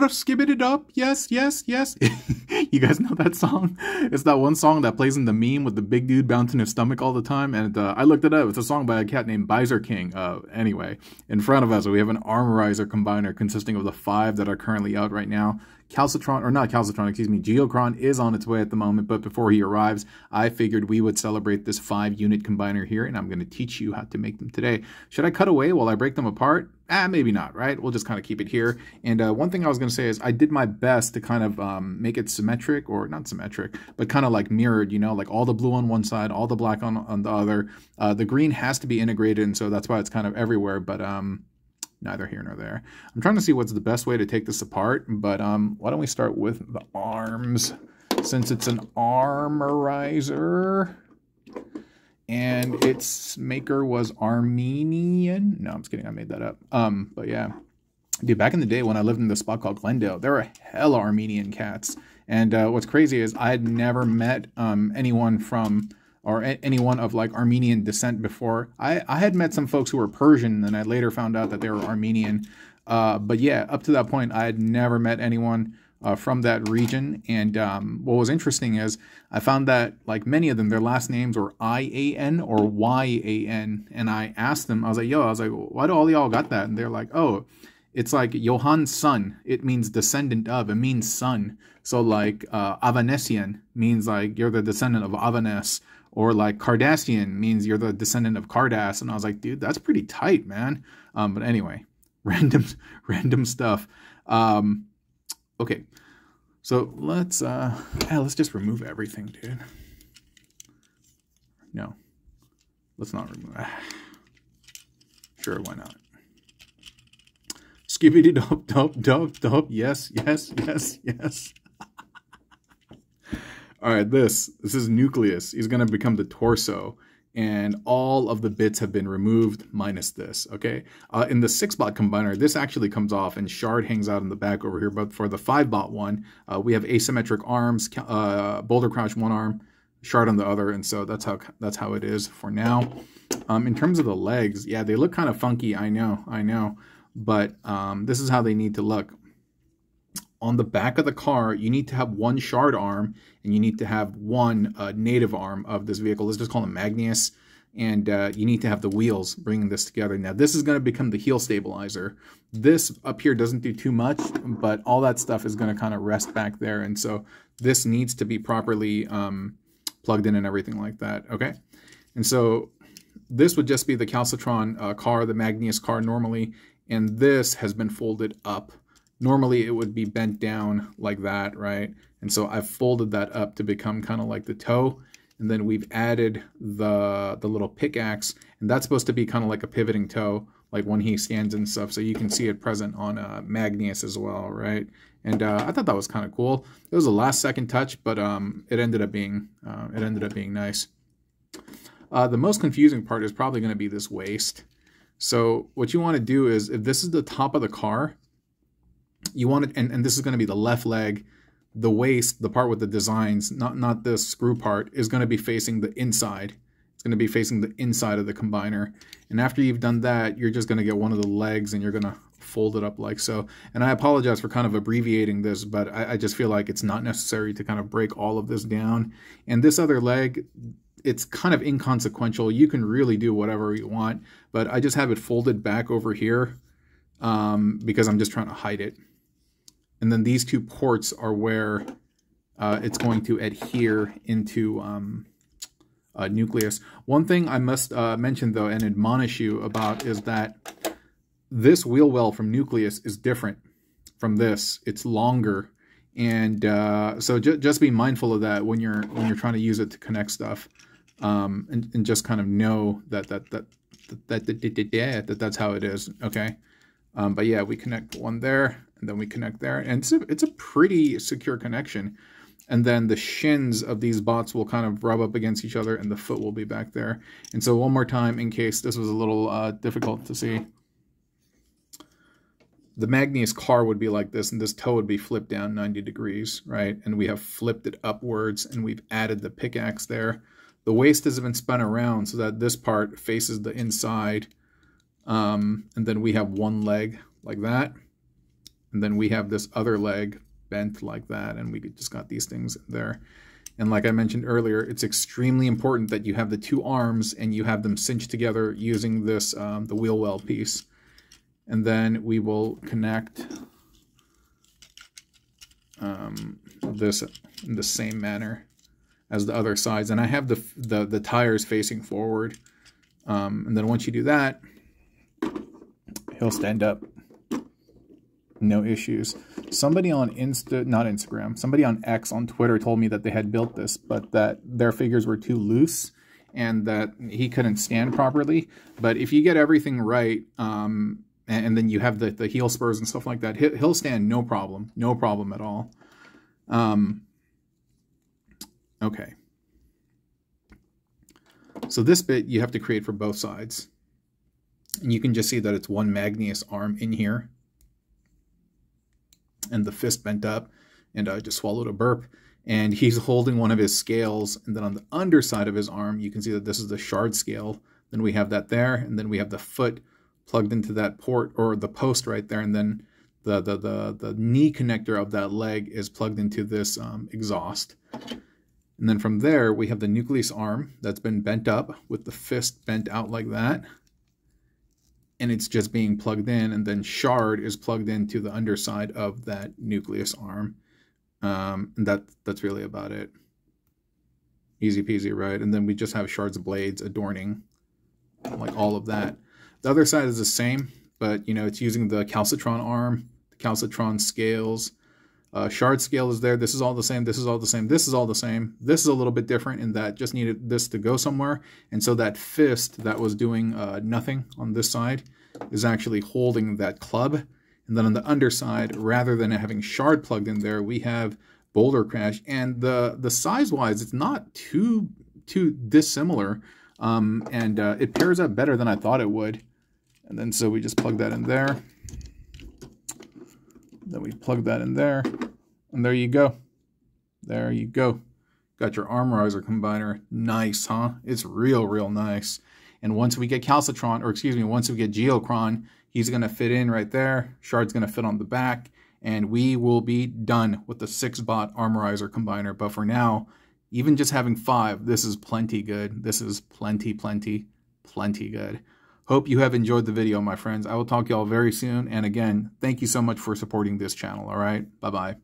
skip it up. Yes, yes, yes. You guys know that song? It's that one song that plays in the meme with the big dude bouncing his stomach all the time. And I looked it up. It's a song by a cat named Bizer King. Anyway, in front of us, we have an Armorizer Combiner consisting of the 5 that are currently out right now. Calcitron, or not Calcitron, excuse me, Geocron is on its way at the moment, but before he arrives, I figured we would celebrate this 5-unit combiner here, and I'm going to teach you how to make them today. Should I cut away while I break them apart? Maybe not, right? We'll just kind of keep it here. And one thing I was going to say is I did my best to kind of make it symmetric, or not symmetric, but kind of like mirrored, you know, like all the blue on one side, all the black on the other. The green has to be integrated, and so that's why it's kind of everywhere, but neither here nor there. I'm trying to see what's the best way to take this apart, but why don't we start with the arms, since it's an Armorizer, and its maker was Armenian. No, I'm just kidding, I made that up. But yeah, dude, back in the day when I lived in this spot called Glendale, there were hella Armenian cats, and what's crazy is I had never met anyone from or anyone of like Armenian descent before. I had met some folks who were Persian, and I later found out that they were Armenian. But yeah, up to that point, I had never met anyone from that region. And what was interesting is I found that like many of them, their last names were I-A-N or Y-A-N. And I asked them, I was like, why do all y'all got that? And they're like, oh, it's like Johan's son. It means descendant of. It means son. So like Avanesian means like you're the descendant of Avanes. Or like Cardassian means you're the descendant of Cardass. And I was like, dude, that's pretty tight, man. But anyway, random stuff. Okay, so let's just remove everything, dude. No, let's not remove. Sure, why not? Skibbity dop. Yes, yes, yes, yes. All right, this is Nucleous. He's going to become the torso, and all of the bits have been removed minus this, okay? In the 6-bot combiner, this actually comes off, and Shard hangs out in the back over here, but for the 5-bot one, we have asymmetric arms, Bouldercrash one arm, Shard on the other, and so that's how it is for now. In terms of the legs, yeah, they look kind of funky, I know, but this is how they need to look. On the back of the car, you need to have one Shard arm, and you need to have one native arm of this vehicle. Let's just call it Magneous, and you need to have the wheels bringing this together. Now, this is going to become the heel stabilizer. This up here doesn't do too much, but all that stuff is going to kind of rest back there, and so this needs to be properly plugged in and everything like that, okay? And so this would just be the Calcitron car, the Magneous car normally, and this has been folded up. Normally it would be bent down like that, right? And so I've folded that up to become kind of like the toe. And then we've added the little pickaxe, and that's supposed to be kind of like a pivoting toe, like when he stands and stuff. So you can see it present on Magneous as well, right? And I thought that was kind of cool. It was a last-second touch, but it ended up being nice. The most confusing part is probably going to be this waist. So what you want to do is, if this is the top of the car, you want it, and this is going to be the left leg, the waist, the part with the designs, not the screw part, is going to be facing the inside. It's going to be facing the inside of the combiner. And after you've done that, you're just going to get one of the legs and you're going to fold it up like so. And I apologize for kind of abbreviating this, but I just feel like it's not necessary to kind of break all of this down. And this other leg, it's kind of inconsequential. You can really do whatever you want, but I just have it folded back over here because I'm just trying to hide it. And then these two ports are where it's going to adhere into Nucleous. One thing I must mention, though, and admonish you about is that this wheel well from Nucleous is different from this. It's longer. And so just be mindful of that when you're trying to use it to connect stuff. And just kind of know that's how it is, okay? But yeah, we connect one there, and then we connect there, and it's a pretty secure connection. And then the shins of these bots will kind of rub up against each other, and the foot will be back there. And so one more time, in case this was a little difficult to see, the Magneous car would be like this, and this toe would be flipped down 90 degrees, right? And we have flipped it upwards, and we've added the pickaxe there. The waist has been spun around so that this part faces the inside. And then we have one leg like that. And then we have this other leg bent like that, and we just got these things there. And like I mentioned earlier, it's extremely important that you have the two arms and you have them cinched together using this, the wheel well piece. And then we will connect this in the same manner as the other sides. And I have the tires facing forward. And then once you do that, he'll stand up. No issues. Somebody on somebody on X on Twitter told me that they had built this, but that their figures were too loose and that he couldn't stand properly. But if you get everything right, and then you have the heel spurs and stuff like that, he'll stand no problem at all. Okay. So this bit you have to create for both sides. And you can just see that it's one Magneous arm in here. And the fist bent up, and I just swallowed a burp. And he's holding one of his scales, and then on the underside of his arm, you can see that this is the shard scale. Then we have that there, and then we have the foot plugged into that port, or the post right there, and then the knee connector of that leg is plugged into this exhaust. And then from there, we have the Nucleous arm that's been bent up with the fist bent out like that. And it's just being plugged in, and then shard is plugged into the underside of that Nucleous arm. And that's really about it. Easy peasy, right? And then we just have shard's blades adorning like all of that. The other side is the same, but you know, it's using the Calcitron arm, the Calcitron scales. Shard scale is there. This is all the same. This is all the same. This is all the same. This is a little bit different in that just needed this to go somewhere. And so that fist that was doing nothing on this side is actually holding that club. And then on the underside, rather than having shard plugged in there, we have Bouldercrash. And the size-wise, it's not too dissimilar. And it pairs up better than I thought it would. And then so we just plug that in there. Then we plug that in there, and there you go. There you go. Got your Armorizer Combiner. Nice, huh? It's real nice. And once we get Calcitron, or excuse me, once we get Geocron, he's going to fit in right there. Shard's going to fit on the back, and we will be done with the 6-bot Armorizer Combiner. But for now, even just having 5, this is plenty good. This is plenty good. Hope you have enjoyed the video, my friends. I will talk to you all very soon. And again, thank you so much for supporting this channel, all right? Bye-bye.